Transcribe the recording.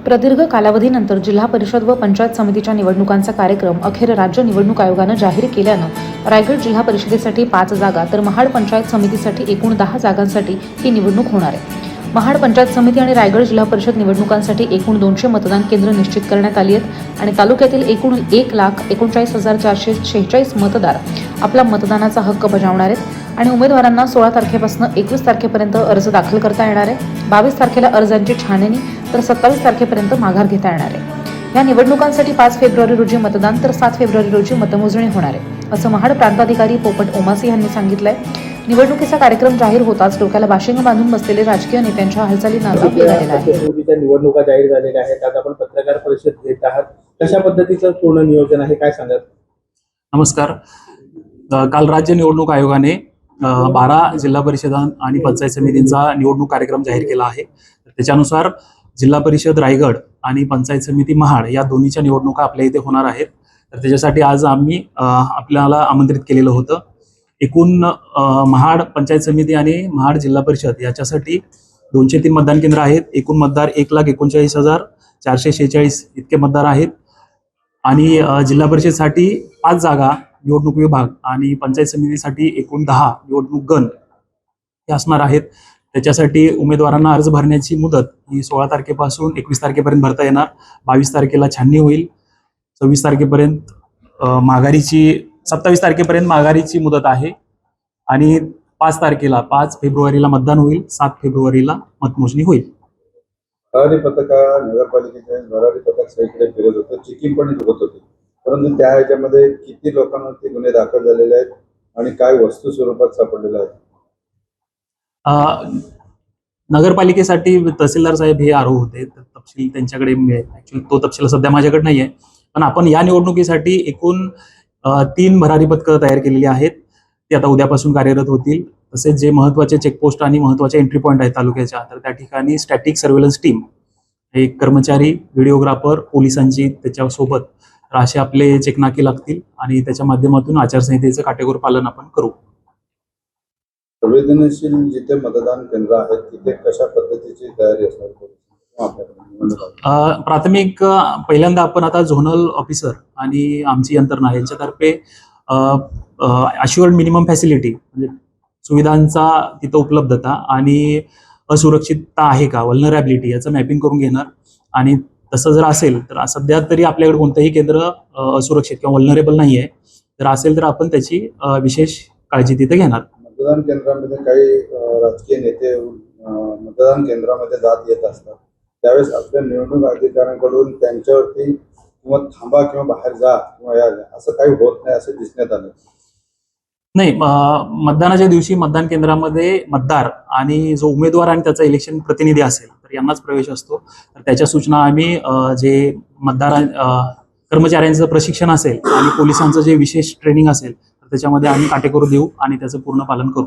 प्रदीर्घ कालावधीनंतर जिल्हा परिषद व पंचायत समितीच्या निवडणुकांचा कार्यक्रम अखेर राज्य निवडणूक आयोगानं जाहीर केल्यानं रायगड जिल्हा परिषदेसाठी 5 जागा तर महाड पंचायत समितीसाठी एकूण 10 जागांसाठी ही निवडणूक होणार आहे। महाड पंचायत समिती आणि रायगड जिल्हा परिषद निवडणुकांसाठी एकूण 200 मतदान केंद्र निश्चित करण्यात आली आहेत आणि तालुक्यातील एकूण 1,39,446 मतदार आपला मतदानाचा हक्क बजावणार आहेत आणि उमेदवारांना 16 तारखेपासून 21 तारखेपर्यंत अर्ज दाखल करता येणार आहे। 22 तारखेला अर्जांची छाननी तर 27 तारखेपर्यंत माघार घेता येणार आहे। या निवडणुकांसाठी 5 फेब्रुवारी रोजी मतदान तर 7 फेब्रुवारी रोजी मतमोजणी होणार आहे, असं महाड प्रांताधिकारी पोपट ओमासी यांनी सांगितलंय। निवडणुकीचा कार्यक्रम जाहीर होताच डोक्याला बाशिंग बांधून बसलेले राजकीय नेत्यांच्या हालचालींना वेग आलेला आहे। निवडणुका जाहीर झालेल्या आहेत, आज आपण पत्रकार परिषद घेत आहात, कशा पद्धतीचं पूर्ण नियोजन आहे, काय सांगाल? नमस्कार। काल राज्य निवडणूक आयोगाने 12 जिल्हा परिषद आणि पंचायत समितींचा निवडणूक कार्यक्रम जाहीर केला आहे। त्याच्यानुसार जिल्हा परिषद रायगड आणि पंचायत समिती महाड या दोन्हीच्या निवडणुका आपल्या इथे होणार आहेत। तर त्याच्यासाठी आज आम्ही आपल्याला आमंत्रित केलेलं होतं। एकूण महाड पंचायत समिती आणि महाड जिल्हा परिषद याच्यासाठी 203 मतदान केंद्र आहेत। एकूण मतदार 1,39,446 इतके मतदार आहेत आणि जिल्हा परिषदसाठी 5 जागा निवडणूक विभाग आणि पंचायत समितीसाठी एकूण 10 निवडणूक गण हे असणार आहेत। त्याच्यासाठी उमेदवारांना अर्ज भरण्याची मुदत ही 16 तारखेपासून 21 तारखेपर्यंत भरता येणार। 22 तारखेला छाननी होईल। 26 तारखेपर्यंत 27 तारखेपर्यंत माघारीची मुदत आहे आणि 5 फेब्रुवारीला मतदान होईल। 7 फेब्रुवारीला मतमोजणी होईल। भरारी पथका नगरपालिकेचे भरारी पथक सगळीकडे फिरत होतं, चेकिंग पण होत होती, परंतु त्या ह्याच्यामध्ये किती लोकांवरती गुन्हे दाखल झालेले आहेत आणि काय वस्तू स्वरूपात सापडलेल्या आहेत? नगरपालिकेसाठी तहसीलदार साहेब हे आरोप होते, तर तपशील त्यांच्याकडे ऍक्च्युअली तो तपशील सध्या माझ्याकडे नाही आहे, पण आपण या निवडणुकीसाठी एकूण 3 भरारी पथकं तयार केलेली आहेत। ते आता उद्यापासून कार्यरत होतील। तसेच जे महत्त्वाचे चेकपोस्ट आणि महत्त्वाचे एंट्री पॉईंट आहेत तालुक्याच्या, तर त्या ठिकाणी स्टॅटिक सर्व्हेलन्स टीम, एक कर्मचारी, व्हिडिओग्राफर, पोलिसांची त्याच्यासोबत असे आपले चेकनाके लागतील आणि त्याच्या माध्यमातून आचारसंहितेचं काटेकोर पालन आपण करू। संवेदनशील जिथे मतदान केंद्र आहेत तिथे कशा पद्धतीची तयारी असणार? प्राथमिक पहिल्यांदा आपण आता झोनल ऑफिसर आणि आमची यंत्रणा यांच्यातर्फे अश्युअर्ड मिनिमम फॅसिलिटी म्हणजे सुविधांचा तिथं उपलब्धता आणि असुरक्षितता आहे का, व्हल्नरॅबिलिटी याचं मॅपिंग करून घेणार आणि तसं जर असेल तर सध्या तरी आपल्याकडे कोणतंही केंद्र असुरक्षित किंवा व्हल्नरेबल नाही आहे, जर असेल तर आपण त्याची विशेष काळजी तिथे घेणार। मतदान केंद्रामध्ये काही राजकीय नेते मतदान केंद्रामध्ये जात येत असतात, त्यावेळेस आपल्या निवडणूक अधिकाऱ्यांकडून त्यांच्यावरती किंवा थांबा किंवा बाहेर जा किंवा या असं काही होत नाही असं दिसण्यात आलं नाही। मतदानाच्या दिवशी मतदान केंद्रामध्ये मतदार आणि जो उमेदवार आणि त्याचा इलेक्शन प्रतिनिधी असेल तर यांनाच प्रवेश असतो। तर त्याच्या सूचना आम्ही जे कर्मचाऱ्यांचं प्रशिक्षण असेल आणि पोलिसांचं जे विशेष ट्रेनिंग असेल तर त्याच्यामध्ये आम्ही काटेकोर देऊ आणि त्याचं पूर्ण पालन करू।